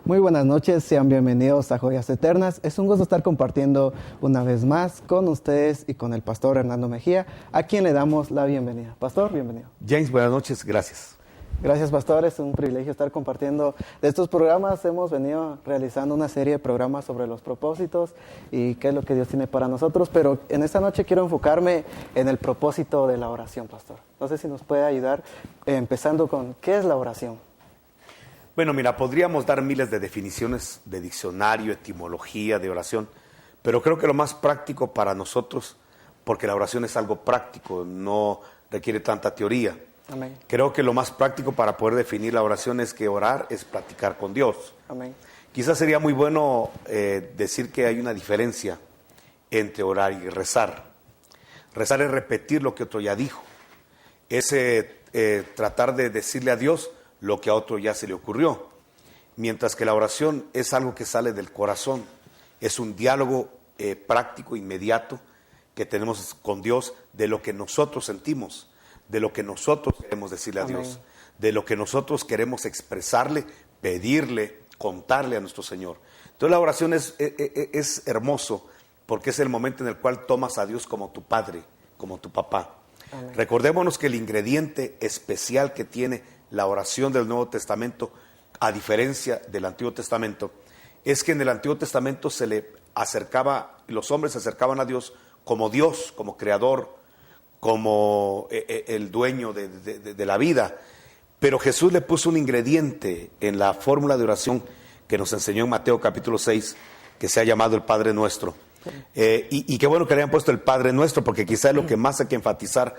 Muy buenas noches, sean bienvenidos a Joyas Eternas. Es un gusto estar compartiendo una vez más con ustedes y con el pastor Hernando Mejía, a quien le damos la bienvenida. Pastor, bienvenido. James, buenas noches, gracias. Gracias, pastor, es un privilegio estar compartiendo de estos programas. Hemos venido realizando una serie de programas sobre los propósitos y qué es lo que Dios tiene para nosotros, pero en esta noche quiero enfocarme en el propósito de la oración, pastor. No sé si nos puede ayudar empezando con ¿qué es la oración? Bueno, mira, podríamos dar miles de definiciones de diccionario, etimología, de oración, pero creo que lo más práctico para nosotros, porque la oración es algo práctico, no requiere tanta teoría. Amén. Creo que lo más práctico para poder definir la oración es que orar es platicar con Dios. Amén. Quizás sería muy bueno decir que hay una diferencia entre orar y rezar. Rezar es repetir lo que otro ya dijo, es tratar de decirle a Dios lo que a otro ya se le ocurrió, mientras que la oración es algo que sale del corazón, es un diálogo práctico, inmediato, que tenemos con Dios de lo que nosotros sentimos, de lo que nosotros queremos decirle a Dios, de lo que nosotros queremos expresarle, pedirle, contarle a nuestro Señor. Entonces la oración es hermoso, porque es el momento en el cual tomas a Dios como tu Padre, como tu papá. Amén. Recordémonos que el ingrediente especial que tiene la oración del Nuevo Testamento, a diferencia del Antiguo Testamento, es que en el Antiguo Testamento los hombres se acercaban a Dios, como creador, como el dueño de la vida. Pero Jesús le puso un ingrediente en la fórmula de oración que nos enseñó en Mateo capítulo 6, que se ha llamado el Padre Nuestro. Y qué bueno que le hayan puesto el Padre Nuestro, porque quizá es lo que más hay que enfatizar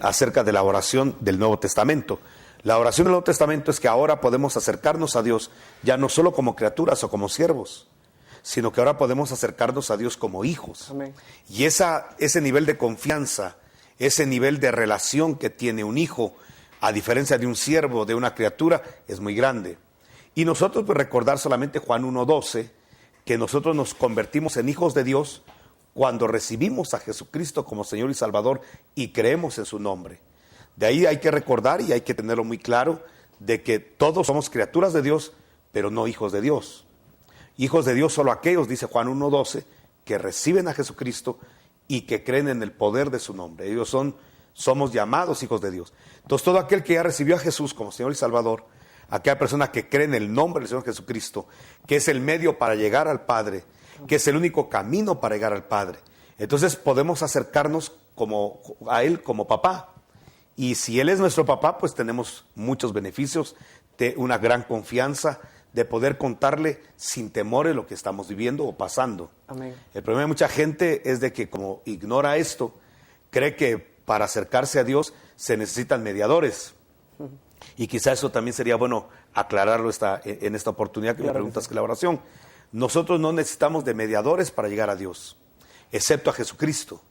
acerca de la oración del Nuevo Testamento. La oración del Nuevo Testamento es que ahora podemos acercarnos a Dios ya no solo como criaturas o como siervos, sino que ahora podemos acercarnos a Dios como hijos. Amén. Y ese nivel de confianza, ese nivel de relación que tiene un hijo, a diferencia de un siervo, de una criatura, es muy grande. Y nosotros, pues, recordar solamente Juan 1:12, que nosotros nos convertimos en hijos de Dios cuando recibimos a Jesucristo como Señor y Salvador y creemos en su nombre. De ahí hay que recordar y hay que tenerlo muy claro de que todos somos criaturas de Dios, pero no hijos de Dios. Hijos de Dios solo aquellos, dice Juan 1:12, que reciben a Jesucristo y que creen en el poder de su nombre. Ellos somos llamados hijos de Dios. Entonces todo aquel que ya recibió a Jesús como Señor y Salvador, aquella persona que cree en el nombre del Señor Jesucristo, que es el medio para llegar al Padre, que es el único camino para llegar al Padre. Entonces podemos acercarnos a Él como papá. Y si Él es nuestro papá, pues tenemos muchos beneficios, de una gran confianza, de poder contarle sin temores lo que estamos viviendo o pasando. Amén. El problema de mucha gente es de que, como ignora esto, cree que para acercarse a Dios se necesitan mediadores. Y quizá eso también sería bueno aclararlo en esta oportunidad que me preguntas que la oración. Nosotros no necesitamos de mediadores para llegar a Dios, excepto a Jesucristo.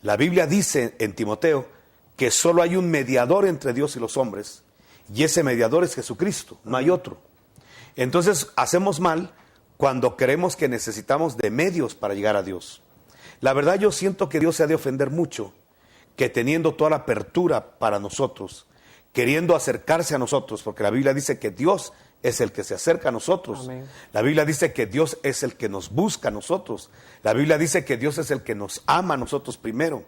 La Biblia dice en Timoteo que solo hay un mediador entre Dios y los hombres, y ese mediador es Jesucristo, no hay otro. Entonces hacemos mal cuando creemos que necesitamos de medios para llegar a Dios. La verdad, yo siento que Dios se ha de ofender mucho, que teniendo toda la apertura para nosotros, queriendo acercarse a nosotros, porque la Biblia dice que Dios es el que se acerca a nosotros. Amén. La Biblia dice que Dios es el que nos busca a nosotros. La Biblia dice que Dios es el que nos ama a nosotros primero.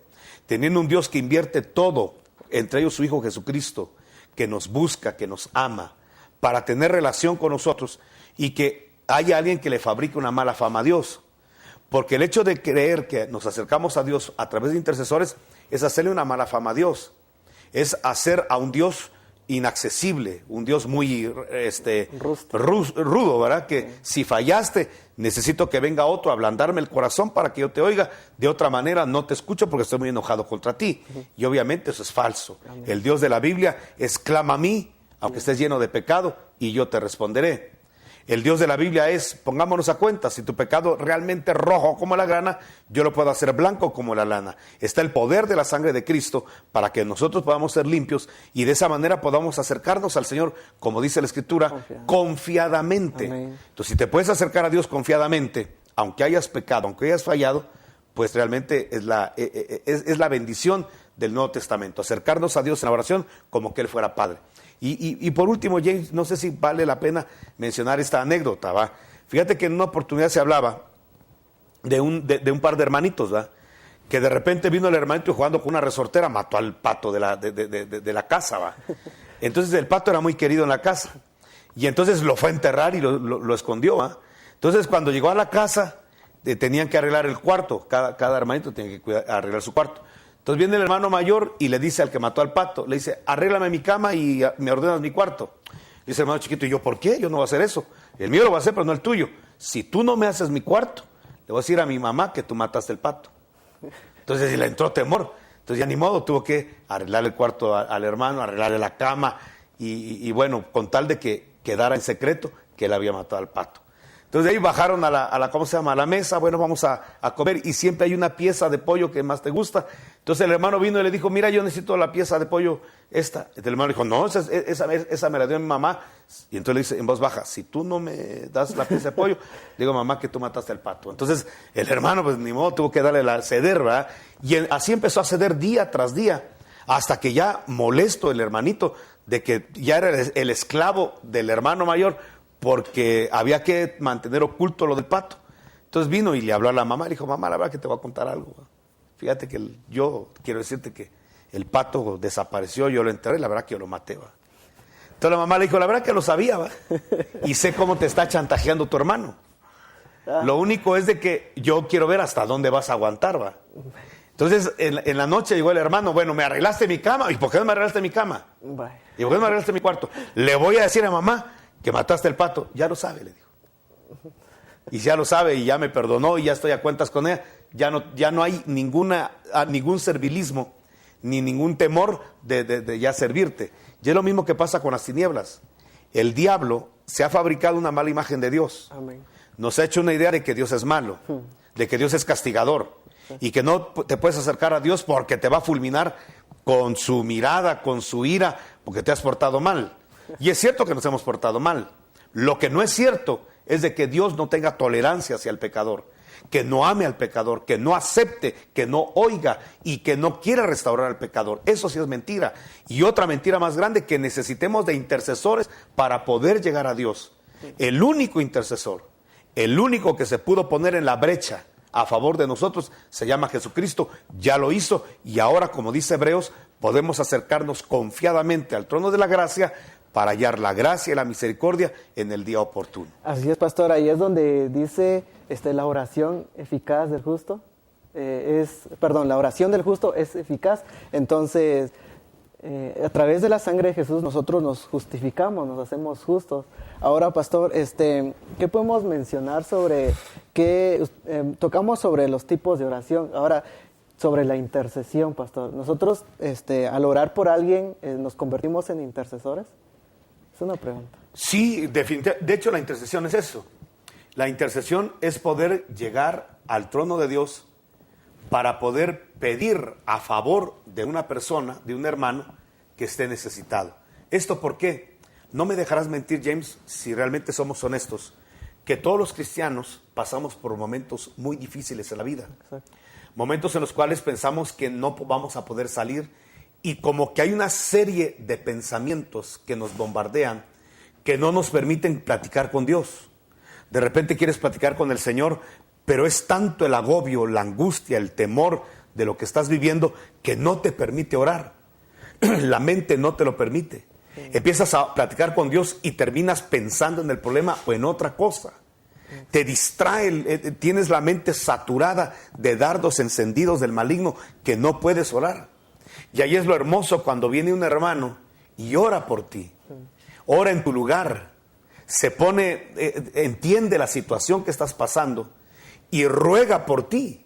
Teniendo un Dios que invierte todo, entre ellos su Hijo Jesucristo, que nos busca, que nos ama, para tener relación con nosotros, y que haya alguien que le fabrique una mala fama a Dios. Porque el hecho de creer que nos acercamos a Dios a través de intercesores es hacerle una mala fama a Dios. Es hacer a un Dios inaccesible, un Dios muy rudo, ¿verdad? Que si fallaste, necesito que venga otro a ablandarme el corazón para que yo te oiga. De otra manera no te escucho porque estoy muy enojado contra ti. Y obviamente eso es falso. Amén. El Dios de la Biblia es: clama a mí, aunque estés lleno de pecado, y yo te responderé. El Dios de la Biblia es: pongámonos a cuenta, si tu pecado realmente es rojo como la grana, yo lo puedo hacer blanco como la lana. Está el poder de la sangre de Cristo para que nosotros podamos ser limpios y de esa manera podamos acercarnos al Señor, como dice la Escritura, confiadamente. Amén. Entonces, si te puedes acercar a Dios confiadamente, aunque hayas pecado, aunque hayas fallado, pues realmente es la bendición del Nuevo Testamento, acercarnos a Dios en la oración como que Él fuera Padre. Y por último, James, no sé si vale la pena mencionar esta anécdota, ¿va? Fíjate que en una oportunidad se hablaba de un par de hermanitos, ¿va? Que de repente vino el hermanito jugando con una resortera, mató al pato de la casa, ¿va? Entonces el pato era muy querido en la casa. Y entonces lo fue a enterrar y lo escondió, ¿va? Entonces cuando llegó a la casa, tenían que arreglar el cuarto. Cada hermanito tenía que arreglar su cuarto. Entonces viene el hermano mayor y le dice al que mató al pato, le dice, arréglame mi cama y me ordenas mi cuarto. Dice el hermano chiquito, ¿y yo por qué? Yo no voy a hacer eso. El mío lo va a hacer, pero no el tuyo. Si tú no me haces mi cuarto, le voy a decir a mi mamá que tú mataste el pato. Entonces le entró temor. Entonces ya ni modo, tuvo que arreglar el cuarto al hermano, arreglarle la cama y bueno, con tal de que quedara en secreto que él había matado al pato. Entonces de ahí bajaron a la ¿cómo se llama? A la mesa, bueno, vamos a comer y siempre hay una pieza de pollo que más te gusta. Entonces el hermano vino y le dijo, mira, yo necesito la pieza de pollo esta. El hermano dijo, no, esa me la dio mi mamá. Y entonces le dice en voz baja, si tú no me das la pieza de pollo, le digo, mamá, que tú mataste al pato. Entonces el hermano, pues ni modo, tuvo que darle la ceder, ¿verdad? Y así empezó a ceder día tras día, hasta que ya molesto el hermanito de que ya era el esclavo del hermano mayor, porque había que mantener oculto lo del pato. Entonces vino y le habló a la mamá, le dijo, mamá, la verdad que te voy a contar algo. Fíjate que yo quiero decirte que el pato desapareció, yo lo enterré, la verdad que yo lo maté, ¿va? Entonces la mamá le dijo, la verdad que lo sabía, ¿va? Y sé cómo te está chantajeando tu hermano. Lo único es de que yo quiero ver hasta dónde vas a aguantar, ¿va? Entonces en la noche llegó el hermano, bueno, me arreglaste mi cama. ¿Y por qué no me arreglaste mi cama? ¿Y por qué no me arreglaste mi cuarto? Le voy a decir a mamá que mataste el pato. Ya lo sabe, le dijo. Y ya lo sabe y ya me perdonó y ya estoy a cuentas con ella. Ya no hay ningún servilismo ni ningún temor de ya servirte. Y es lo mismo que pasa con las tinieblas. El diablo se ha fabricado una mala imagen de Dios. Amén. Nos ha hecho una idea de que Dios es malo, de que Dios es castigador y que no te puedes acercar a Dios porque te va a fulminar con su mirada, con su ira, porque te has portado mal. Y es cierto que nos hemos portado mal. Lo que no es cierto es de que Dios no tenga tolerancia hacia el pecador, que no ame al pecador, que no acepte, que no oiga y que no quiera restaurar al pecador. Eso sí es mentira. Y otra mentira más grande, que necesitemos de intercesores para poder llegar a Dios. El único intercesor, el único que se pudo poner en la brecha a favor de nosotros, se llama Jesucristo. Ya lo hizo y ahora, como dice Hebreos, podemos acercarnos confiadamente al trono de la gracia para hallar la gracia y la misericordia en el día oportuno. Así es, pastor. Ahí es donde dice la oración eficaz del justo. La oración del justo es eficaz. Entonces, a través de la sangre de Jesús nosotros nos justificamos, nos hacemos justos. Ahora, pastor, ¿qué podemos mencionar sobre tocamos sobre los tipos de oración? Ahora, sobre la intercesión, pastor. Nosotros, al orar por alguien, ¿nos convertimos en intercesores? Es una pregunta. Sí, definitivamente. De hecho, la intercesión es eso. La intercesión es poder llegar al trono de Dios para poder pedir a favor de una persona, de un hermano que esté necesitado. ¿Esto por qué? No me dejarás mentir, James, si realmente somos honestos, que todos los cristianos pasamos por momentos muy difíciles en la vida. Exacto. Momentos en los cuales pensamos que no vamos a poder salir y como que hay una serie de pensamientos que nos bombardean, que no nos permiten platicar con Dios. De repente quieres platicar con el Señor, pero es tanto el agobio, la angustia, el temor de lo que estás viviendo que no te permite orar. La mente no te lo permite. Empiezas a platicar con Dios y terminas pensando en el problema o en otra cosa. Te distrae, tienes la mente saturada de dardos encendidos del maligno que no puedes orar. Y ahí es lo hermoso cuando viene un hermano y ora por ti. Ora en tu lugar. Se pone, entiende la situación que estás pasando y ruega por ti.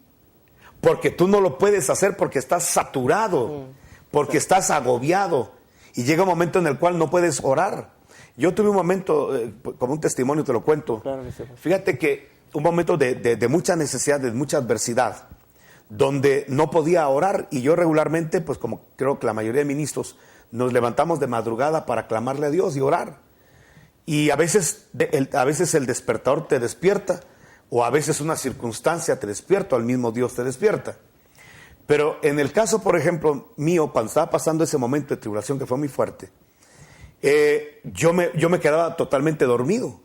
Porque tú no lo puedes hacer porque estás saturado, porque estás agobiado. Y llega un momento en el cual no puedes orar. Yo tuve un momento, como un testimonio te lo cuento. Claro que sí. Fíjate que un momento de mucha necesidad, de mucha adversidad, donde no podía orar. Y yo regularmente, pues como creo que la mayoría de ministros, nos levantamos de madrugada para clamarle a Dios y orar. Y a veces el despertador te despierta, o a veces una circunstancia te despierta, o el mismo Dios te despierta. Pero en el caso, por ejemplo, mío, cuando estaba pasando ese momento de tribulación que fue muy fuerte, yo me quedaba totalmente dormido.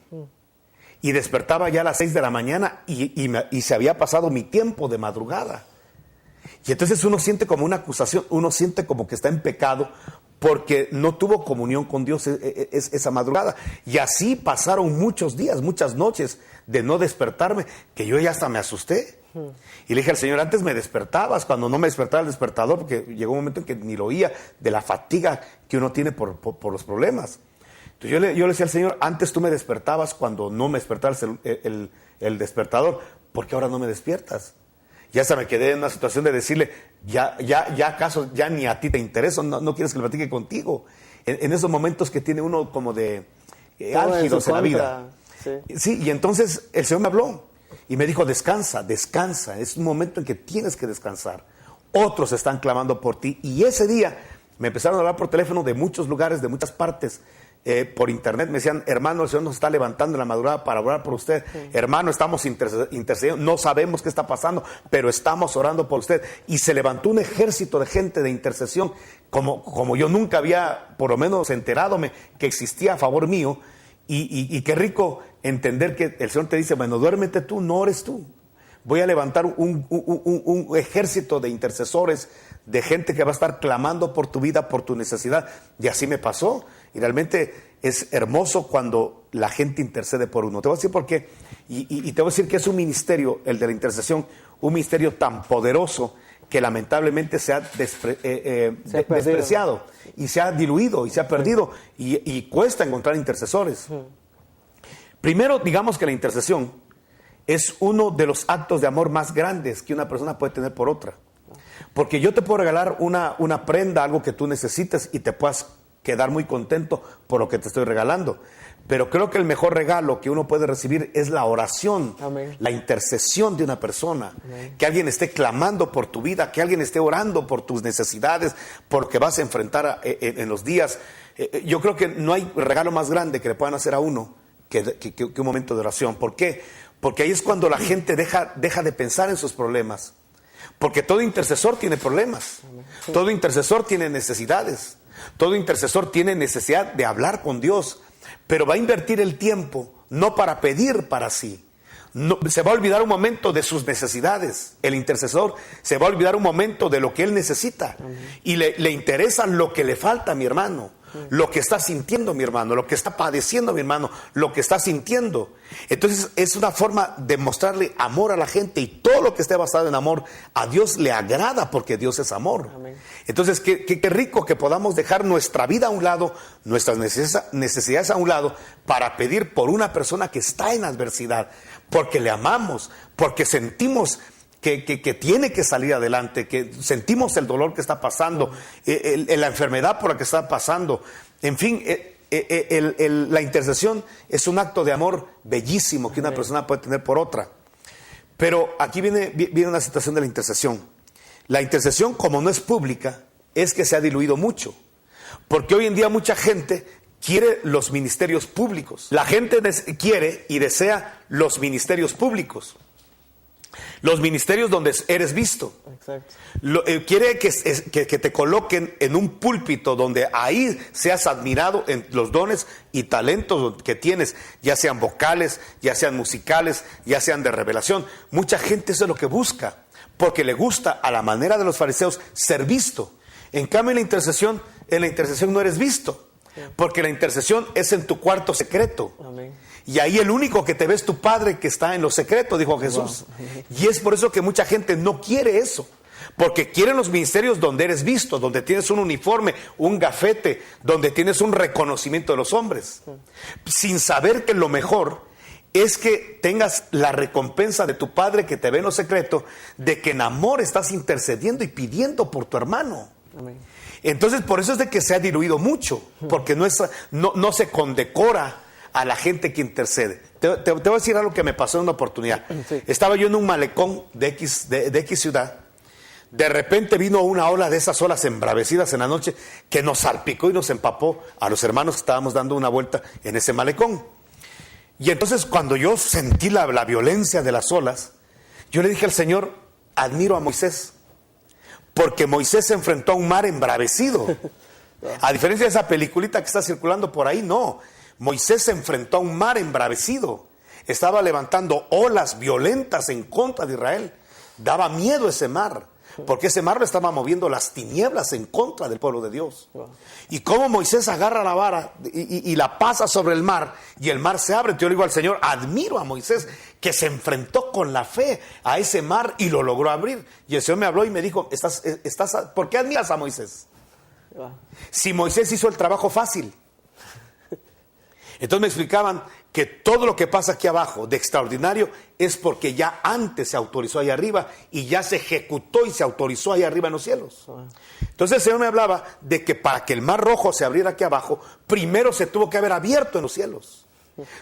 Y despertaba ya a las 6 de la mañana y se había pasado mi tiempo de madrugada. Y entonces uno siente como una acusación, uno siente como que está en pecado porque no tuvo comunión con Dios esa madrugada. Y así pasaron muchos días, muchas noches de no despertarme, que yo ya hasta me asusté. Y le dije al Señor, antes me despertabas, cuando no me despertaba el despertador, porque llegó un momento en que ni lo oía, de la fatiga que uno tiene por los problemas. Entonces yo le decía al Señor, antes tú me despertabas cuando no me despertaba el despertador, ¿por qué ahora no me despiertas? Ya hasta me quedé en una situación de decirle, ya acaso ya ni a ti te interesa, no quieres que le platique contigo. En esos momentos que tiene uno como de álgidos en la vida. Sí, y entonces el Señor me habló y me dijo, descansa, es un momento en que tienes que descansar. Otros están clamando por ti. Y ese día me empezaron a hablar por teléfono de muchos lugares, de muchas partes. Por internet me decían, hermano, el Señor nos está levantando en la madrugada para orar por usted. Sí. Hermano, estamos intercediendo, no sabemos qué está pasando, pero estamos orando por usted. Y se levantó un ejército de gente de intercesión, como yo nunca había, por lo menos enteradome, que existía a favor mío. Y qué rico entender que el Señor te dice, bueno, duérmete tú, no ores tú. Voy a levantar un ejército de intercesores, de gente que va a estar clamando por tu vida, por tu necesidad. Y así me pasó. Y realmente es hermoso cuando la gente intercede por uno. Te voy a decir por qué. Y te voy a decir que es un ministerio, el de la intercesión, un ministerio tan poderoso que lamentablemente se ha despreciado y se ha diluido y se ha perdido. Y cuesta encontrar intercesores. Primero, digamos que la intercesión es uno de los actos de amor más grandes que una persona puede tener por otra. Porque yo te puedo regalar una prenda, algo que tú necesites y te puedas quedar muy contento por lo que te estoy regalando. Pero creo que el mejor regalo que uno puede recibir es la oración, Amén. La intercesión de una persona. Amén. Que alguien esté clamando por tu vida, que alguien esté orando por tus necesidades, por lo que vas a enfrentar en los días. Yo creo que no hay regalo más grande que le puedan hacer a uno que un momento de oración. ¿Por qué? Porque ahí es cuando la gente deja de pensar en sus problemas. Porque todo intercesor tiene problemas. Sí. Todo intercesor tiene necesidades. Todo intercesor tiene necesidad de hablar con Dios. Pero va a invertir el tiempo no para pedir para sí. No, se va a olvidar un momento de sus necesidades. El intercesor se va a olvidar un momento de lo que él necesita. Y le interesa lo que le falta, mi hermano. Lo que está sintiendo mi hermano, lo que está padeciendo mi hermano, lo que está sintiendo. Entonces es una forma de mostrarle amor a la gente, y todo lo que esté basado en amor a Dios le agrada, porque Dios es amor. Amén. Entonces qué rico que podamos dejar nuestra vida a un lado, nuestras necesidades a un lado, para pedir por una persona que está en adversidad, porque le amamos, porque sentimos que tiene que salir adelante, que sentimos el dolor que está pasando, la enfermedad por la que está pasando. En fin, la intercesión es un acto de amor bellísimo que una persona puede tener por otra. Pero aquí viene una situación de la intercesión. La intercesión, como no es pública, es que se ha diluido mucho. Porque hoy en día mucha gente quiere los ministerios públicos. La gente quiere y desea los ministerios públicos. Los ministerios donde eres visto. Exacto. Quiere que te coloquen en un púlpito donde ahí seas admirado en los dones y talentos que tienes, ya sean vocales, ya sean musicales, ya sean de revelación. Mucha gente eso es lo que busca, porque le gusta, a la manera de los fariseos, ser visto. En cambio en la intercesión no eres visto, porque la intercesión es en tu cuarto secreto. Amén. Y ahí el único que te ve es tu Padre que está en lo secreto, dijo Jesús. Wow. Y es por eso que mucha gente no quiere eso. Porque quieren los ministerios donde eres visto, donde tienes un uniforme, un gafete, donde tienes un reconocimiento de los hombres. Sin saber que lo mejor es que tengas la recompensa de tu Padre que te ve en lo secreto, de que en amor estás intercediendo y pidiendo por tu hermano. Amén. Entonces por eso es de que se ha diluido mucho, porque no se condecora a la gente que intercede. Te voy a decir algo que me pasó en una oportunidad. Sí. Estaba yo en un malecón de X ciudad. De repente vino una ola de esas olas embravecidas en la noche que nos salpicó y nos empapó a los hermanos que estábamos dando una vuelta en ese malecón. Y entonces cuando yo sentí la violencia de las olas, yo le dije al Señor, admiro a Moisés, porque Moisés se enfrentó a un mar embravecido. A diferencia de esa peliculita que está circulando por ahí, no. Moisés se enfrentó a un mar embravecido. Estaba levantando olas violentas en contra de Israel. Daba miedo ese mar, porque ese mar lo estaba moviendo las tinieblas en contra del pueblo de Dios. Y cómo Moisés agarra la vara y la pasa sobre el mar, y el mar se abre. Yo le digo al Señor, admiro a Moisés, que se enfrentó con la fe a ese mar y lo logró abrir. Y el Señor me habló y me dijo, ¿por qué admiras a Moisés? Si Moisés hizo el trabajo fácil. Entonces me explicaban que todo lo que pasa aquí abajo de extraordinario es porque ya antes se autorizó ahí arriba y ya se ejecutó y se autorizó ahí arriba en los cielos. Entonces el Señor me hablaba de que para que el mar rojo se abriera aquí abajo, primero se tuvo que haber abierto en los cielos.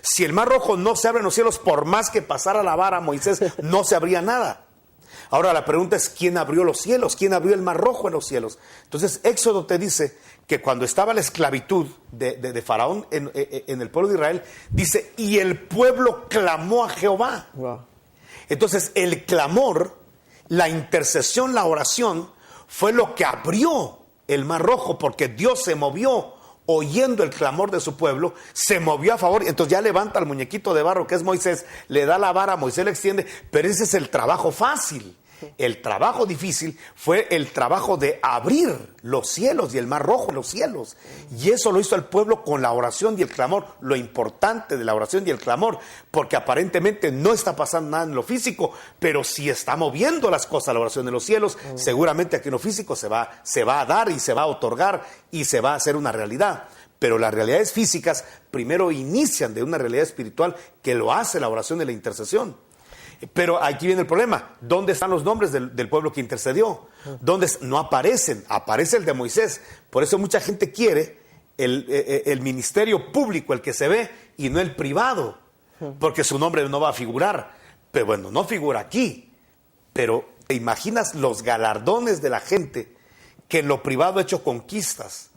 Si el mar rojo no se abre en los cielos, por más que pasara la vara Moisés, no se abría nada. Ahora la pregunta es, ¿quién abrió los cielos? ¿Quién abrió el mar rojo en los cielos? Entonces Éxodo te dice que cuando estaba la esclavitud de Faraón en el pueblo de Israel, dice, y el pueblo clamó a Jehová. Entonces el clamor, la intercesión, la oración, fue lo que abrió el mar rojo, porque Dios se movió oyendo el clamor de su pueblo, se movió a favor. Entonces ya levanta al muñequito de barro que es Moisés, le da la vara, Moisés le extiende, pero ese es el trabajo fácil. El trabajo difícil fue el trabajo de abrir los cielos y el mar rojo en los cielos. Y eso lo hizo el pueblo con la oración y el clamor. Lo importante de la oración y el clamor, porque aparentemente no está pasando nada en lo físico, pero si está moviendo las cosas la oración en los cielos, seguramente aquí en lo físico se va a dar y se va a otorgar y se va a hacer una realidad. Pero las realidades físicas primero inician de una realidad espiritual que lo hace la oración y la intercesión. Pero aquí viene el problema. ¿Dónde están los nombres del pueblo que intercedió? ¿Dónde? No aparecen. Aparece el de Moisés. Por eso mucha gente quiere el ministerio público, el que se ve, y no el privado. Porque su nombre no va a figurar. Pero bueno, no figura aquí. Pero ¿te imaginas los galardones de la gente que en lo privado ha hecho conquistas?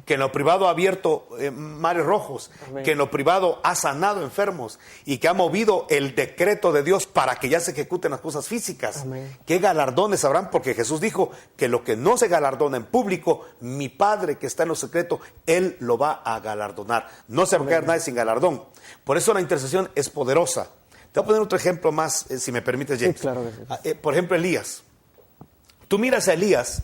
Que en lo privado ha abierto mares rojos, que en lo privado ha sanado enfermos y que ha movido el decreto de Dios para que ya se ejecuten las cosas físicas. ¿Qué galardones habrán? Porque Jesús dijo que lo que no se galardona en público, mi Padre que está en lo secreto, Él lo va a galardonar. No se va a quedar nadie sin galardón. Por eso la intercesión es poderosa. Te voy a poner otro ejemplo más, si me permites, James. Sí, claro que sí. Por ejemplo, Elías. Tú miras a Elías,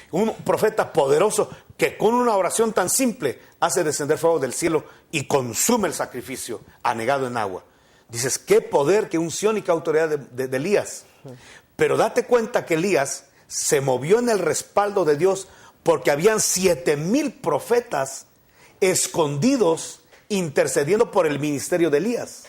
un profeta poderoso que con una oración tan simple hace descender fuego del cielo y consume el sacrificio anegado en agua. Dices, qué poder, qué unción y qué autoridad de Elías. Pero date cuenta que Elías se movió en el respaldo de Dios porque habían 7,000 profetas escondidos intercediendo por el ministerio de Elías.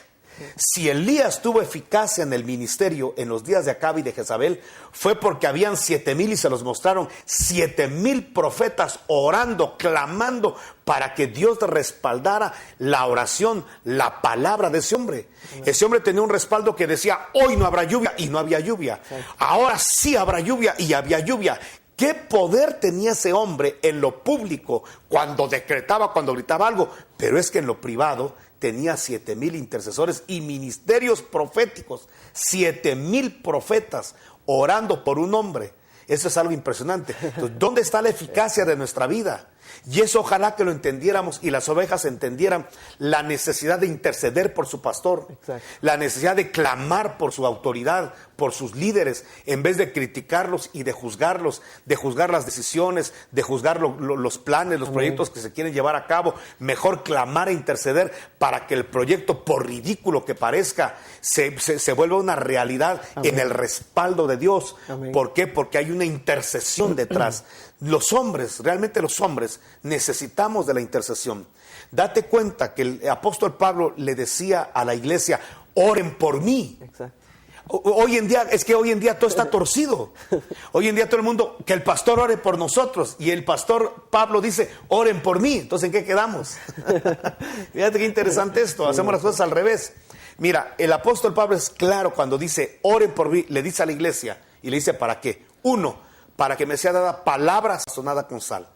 Si Elías tuvo eficacia en el ministerio en los días de Acab y de Jezabel, fue porque habían 7,000 y se los mostraron 7,000 profetas orando, clamando para que Dios respaldara la oración, la palabra de ese hombre. Ese hombre tenía un respaldo que decía, hoy no habrá lluvia, y no había lluvia. Ahora sí habrá lluvia, y había lluvia. ¿Qué poder tenía ese hombre en lo público cuando decretaba, cuando gritaba algo? Pero es que en lo privado tenía 7,000 intercesores y ministerios proféticos. 7,000 profetas orando por un hombre. Eso es algo impresionante. Entonces, ¿dónde está la eficacia de nuestra vida? Y eso ojalá que lo entendiéramos y las ovejas entendieran la necesidad de interceder por su pastor. Exacto. La necesidad de clamar por su autoridad, por sus líderes, en vez de criticarlos y de juzgar las decisiones, de juzgar los planes, los proyectos que se quieren llevar a cabo. Mejor clamar e interceder para que el proyecto, por ridículo que parezca, se vuelva una realidad en el respaldo de Dios. ¿Por qué? Porque hay una intercesión detrás. Los hombres, realmente los hombres, necesitamos de la intercesión. Date cuenta que el apóstol Pablo le decía a la iglesia, oren por mí. Exacto. Hoy en día todo está torcido. Hoy en día todo el mundo, que el pastor ore por nosotros. Y el pastor Pablo dice, oren por mí. Entonces, ¿en qué quedamos? Fíjate qué interesante esto. Hacemos las cosas al revés. Mira, el apóstol Pablo es claro cuando dice, oren por mí. Le dice a la iglesia y le dice, ¿para qué? 1, para que me sea dada palabra sazonada con sal.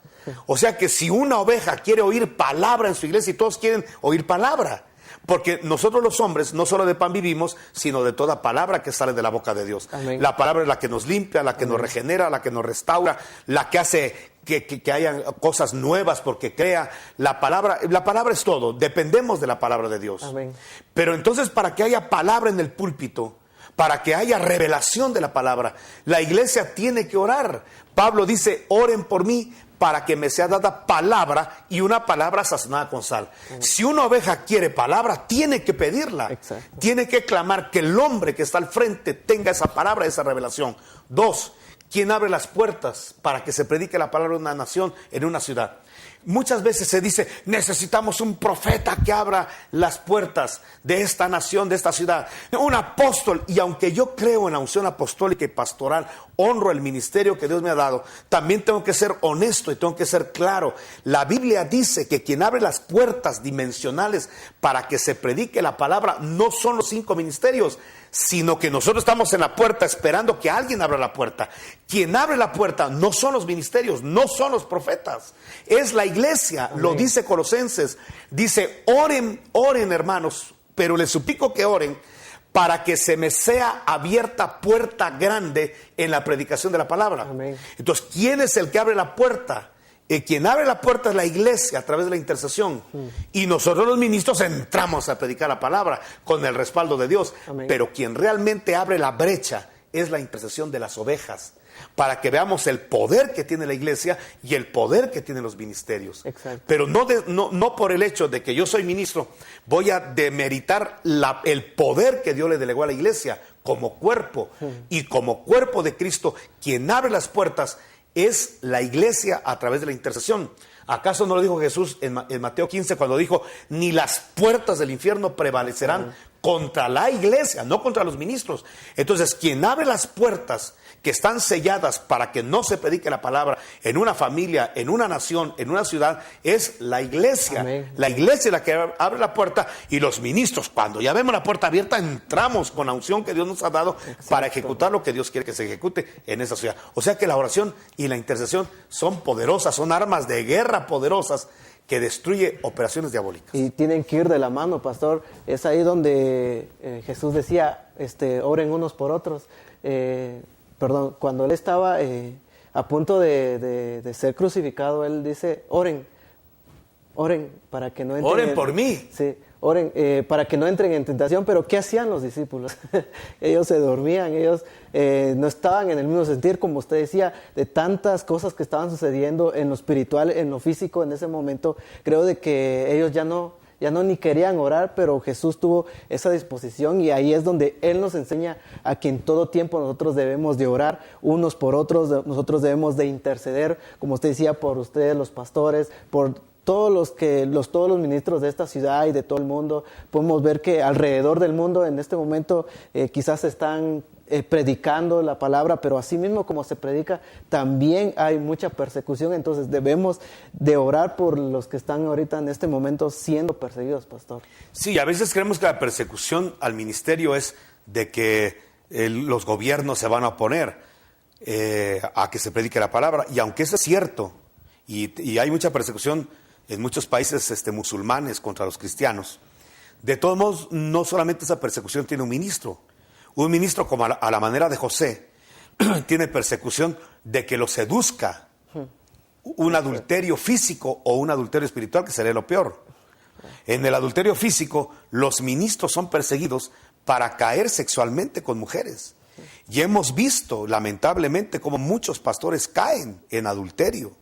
O sea que si una oveja quiere oír palabra en su iglesia y todos quieren oír palabra, Porque nosotros los hombres no solo de pan vivimos, sino de toda palabra que sale de la boca de Dios. Amén. La palabra es la que nos limpia, la que nos regenera, la que nos restaura, la que hace que haya cosas nuevas porque crea. La palabra es todo, dependemos de la palabra de Dios. Amén. Pero entonces, para que haya palabra en el púlpito, para que haya revelación de la palabra, la iglesia tiene que orar. Pablo dice, oren por mí para que me sea dada palabra, y una palabra sazonada con sal. Si una oveja quiere palabra, tiene que pedirla. Exacto. Tiene que clamar que el hombre que está al frente tenga esa palabra, esa revelación. 2, ¿quién abre las puertas para que se predique la palabra en una nación, en una ciudad? Muchas veces se dice, necesitamos un profeta que abra las puertas de esta nación, de esta ciudad. Un apóstol. Y aunque yo creo en la unción apostólica y pastoral, honro el ministerio que Dios me ha dado, también tengo que ser honesto y tengo que ser claro. La Biblia dice que quien abre las puertas dimensionales para que se predique la palabra no son los 5 ministerios, sino que nosotros estamos en la puerta esperando que alguien abra la puerta. Quien abre la puerta no son los ministerios, no son los profetas, es la iglesia. Amén. Lo dice Colosenses, dice, oren hermanos, pero les suplico que oren para que se me sea abierta puerta grande en la predicación de la palabra. Amén. Entonces, ¿quién es el que abre la puerta? Quien abre la puerta es la iglesia a través de la intercesión. Y nosotros los ministros entramos a predicar la palabra con el respaldo de Dios. Amén. Pero quien realmente abre la brecha es la intercesión de las ovejas, para que veamos el poder que tiene la iglesia y el poder que tienen los ministerios. Exacto. Pero no por el hecho de que yo soy ministro voy a demeritar el poder que Dios le delegó a la iglesia como cuerpo. Y como cuerpo de Cristo, quien abre las puertas es la iglesia a través de la intercesión. ¿Acaso no lo dijo Jesús en Mateo 15 cuando dijo, ni las puertas del infierno prevalecerán contra la iglesia, no contra los ministros? Entonces, quien abre las puertas que están selladas para que no se predique la palabra en una familia, en una nación, en una ciudad, es la iglesia. Amén. La iglesia es la que abre la puerta, y los ministros, cuando ya vemos la puerta abierta, entramos con la unción que Dios nos ha dado. Exacto. Para ejecutar lo que Dios quiere que se ejecute en esa ciudad. O sea que la oración y la intercesión son poderosas, son armas de guerra poderosas que destruye operaciones diabólicas. Y tienen que ir de la mano, pastor. Es ahí donde Jesús decía, oren unos por otros. Cuando él estaba a punto de ser crucificado, él dice, oren para que no entren. Oren por mí. Sí, oren para que no entren en tentación. Pero ¿qué hacían los discípulos? Ellos se dormían, ellos no estaban en el mismo sentir, como usted decía, de tantas cosas que estaban sucediendo en lo espiritual, en lo físico en ese momento. Creo de que ellos ya no ni querían orar, pero Jesús tuvo esa disposición, y ahí es donde Él nos enseña a que en todo tiempo nosotros debemos de orar unos por otros, nosotros debemos de interceder, como usted decía, por ustedes los pastores, por todos los ministros de esta ciudad y de todo el mundo. Podemos ver que alrededor del mundo en este momento quizás están predicando la palabra, pero así mismo como se predica, también hay mucha persecución. Entonces debemos de orar por los que están ahorita en este momento siendo perseguidos, pastor. Sí, a veces creemos que la persecución al ministerio es de que los gobiernos se van a oponer a que se predique la palabra, y aunque eso es cierto, y hay mucha persecución en muchos países musulmanes contra los cristianos, de todos modos, no solamente esa persecución tiene un ministro. Un ministro como a la manera de José tiene persecución de que lo seduzca un adulterio físico o un adulterio espiritual, que sería lo peor. En el adulterio físico, los ministros son perseguidos para caer sexualmente con mujeres. Y hemos visto, lamentablemente, cómo muchos pastores caen en adulterio.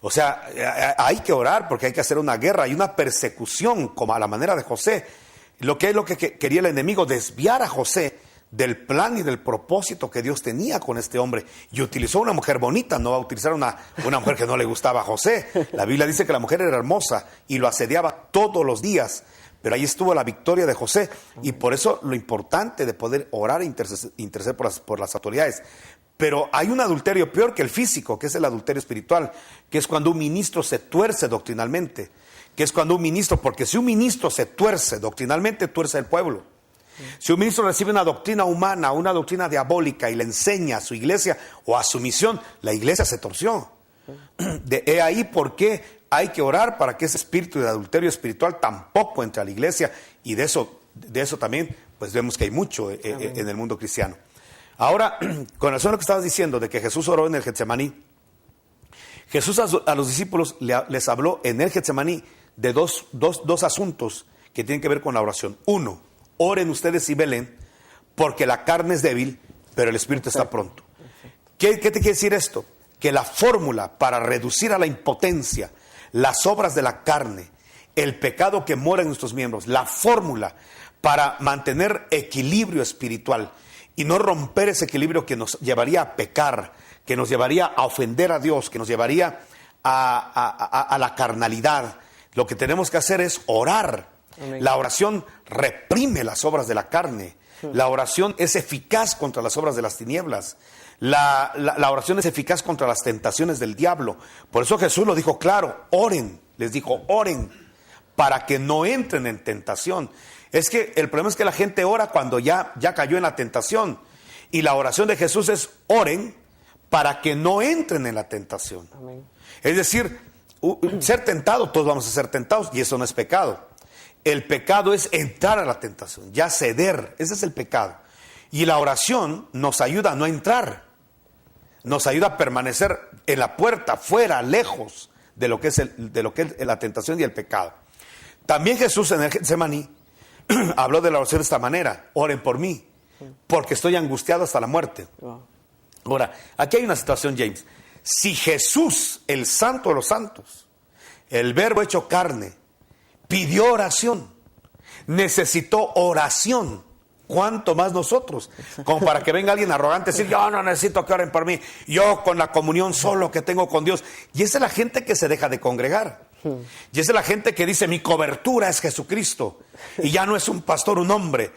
O sea, hay que orar porque hay que hacer una guerra y una persecución como a la manera de José. Lo que quería el enemigo, desviar a José del plan y del propósito que Dios tenía con este hombre. Y utilizó una mujer bonita, no va a utilizar una mujer que no le gustaba a José. La Biblia dice que la mujer era hermosa y lo asediaba todos los días. Pero ahí estuvo la victoria de José. Y por eso lo importante de poder orar e interceder por las autoridades. Pero hay un adulterio peor que el físico, que es el adulterio espiritual, que es cuando un ministro se tuerce doctrinalmente. Que es cuando un ministro, porque si un ministro se tuerce doctrinalmente, tuerce el pueblo. Si un ministro recibe una doctrina humana, una doctrina diabólica, y le enseña a su iglesia o a su misión, la iglesia se torció. He ahí por qué hay que orar para que ese espíritu de adulterio espiritual tampoco entre a la iglesia, y de eso también pues vemos que hay mucho en el mundo cristiano. Ahora, con relación a lo que estabas diciendo de que Jesús oró en el Getsemaní, Jesús a los discípulos les habló en el Getsemaní de dos asuntos que tienen que ver con la oración. Uno, oren ustedes y velen, porque la carne es débil, pero el espíritu está pronto. ¿Qué te quiere decir esto? Que la fórmula para reducir a la impotencia las obras de la carne, el pecado que mora en nuestros miembros, la fórmula para mantener equilibrio espiritual y no romper ese equilibrio que nos llevaría a pecar, que nos llevaría a ofender a Dios, que nos llevaría a la carnalidad, lo que tenemos que hacer es orar. Amén. La oración reprime las obras de la carne. La oración es eficaz contra las obras de las tinieblas. La oración es eficaz contra las tentaciones del diablo. Por eso Jesús lo dijo claro, oren. Les dijo, oren para que no entren en tentación. Es que el problema es que la gente ora cuando ya cayó en la tentación. Y la oración de Jesús es, oren para que no entren en la tentación. Amén. Es decir, ser tentado, todos vamos a ser tentados, y eso no es pecado. El pecado es entrar a la tentación, ya ceder, ese es el pecado. Y la oración nos ayuda a no entrar, nos ayuda a permanecer en la puerta, fuera, lejos de lo que es la tentación y el pecado. También Jesús en el Getsemaní habló de la oración de esta manera, oren por mí, porque estoy angustiado hasta la muerte. Ahora, aquí hay una situación, James. Si Jesús, el santo de los santos, el verbo hecho carne, pidió oración, necesitó oración, ¿cuánto más nosotros? Como para que venga alguien arrogante y decir, yo no necesito que oren por mí, yo con la comunión solo que tengo con Dios. Y esa es la gente que se deja de congregar. Y esa es la gente que dice, mi cobertura es Jesucristo. Y ya no es un pastor, un hombre,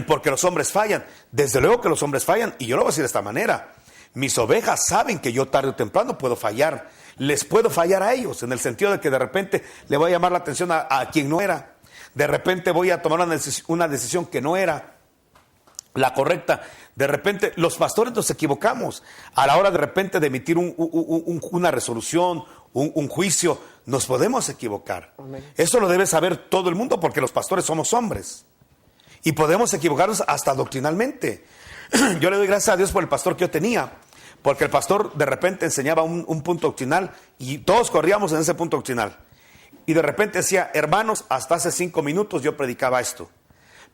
porque los hombres fallan. Desde luego que los hombres fallan, y yo lo voy a decir de esta manera. Mis ovejas saben que yo tarde o temprano puedo fallar. Les puedo fallar a ellos, en el sentido de que de repente le voy a llamar la atención a quien no era. De repente voy a tomar una decisión que no era la correcta. De repente los pastores nos equivocamos. A la hora de repente de emitir una resolución, un juicio, nos podemos equivocar. Amén. Eso lo debe saber todo el mundo, porque los pastores somos hombres. Y podemos equivocarnos hasta doctrinalmente. Yo le doy gracias a Dios por el pastor que yo tenía, porque el pastor de repente enseñaba un punto doctrinal y todos corríamos en ese punto doctrinal. Y de repente decía, hermanos, hasta hace 5 minutos yo predicaba esto.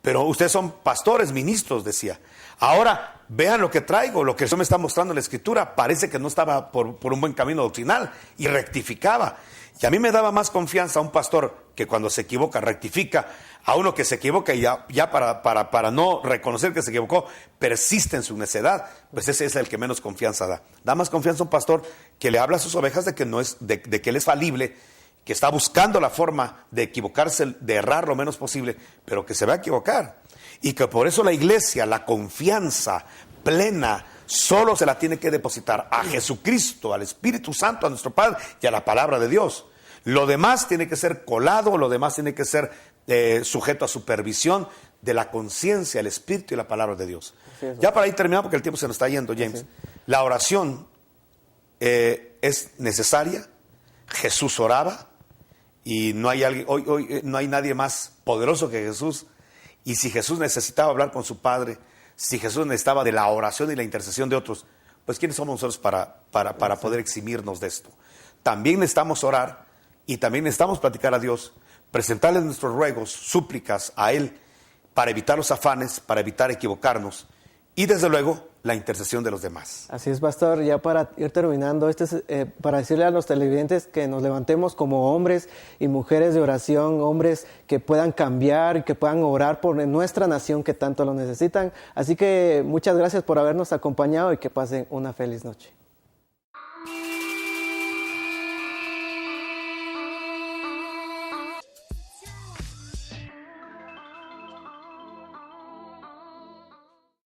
Pero ustedes son pastores, ministros, decía. Ahora vean lo que traigo, lo que eso me está mostrando en la Escritura. Parece que no estaba por un buen camino doctrinal, y rectificaba. Y a mí me daba más confianza a un pastor que cuando se equivoca rectifica, a uno que se equivoca y ya para no reconocer que se equivocó, persiste en su necedad. Pues ese es el que menos confianza da. Da más confianza a un pastor que le habla a sus ovejas de que de que él es falible, que está buscando la forma de equivocarse, de errar lo menos posible, pero que se va a equivocar. Y que por eso la iglesia, la confianza plena, solo se la tiene que depositar a Jesucristo, al Espíritu Santo, a nuestro Padre y a la palabra de Dios. Lo demás tiene que ser colado, lo demás tiene que ser sujeto a supervisión de la conciencia, el Espíritu y la palabra de Dios. Ya para ir terminando, porque el tiempo se nos está yendo, James. La oración es necesaria. Jesús oraba. Y no hay hoy no hay nadie más poderoso que Jesús. Y si Jesús necesitaba hablar con su Padre, si Jesús necesitaba de la oración y la intercesión de otros, pues ¿quiénes somos nosotros para poder eximirnos de esto? También necesitamos orar y también necesitamos platicar a Dios, presentarle nuestros ruegos, súplicas a Él, para evitar los afanes, para evitar equivocarnos y desde luego la intercesión de los demás. Así es, pastor. Ya para ir terminando, para decirle a los televidentes que nos levantemos como hombres y mujeres de oración, hombres que puedan cambiar, que puedan orar por nuestra nación que tanto lo necesitan. Así que muchas gracias por habernos acompañado y que pasen una feliz noche.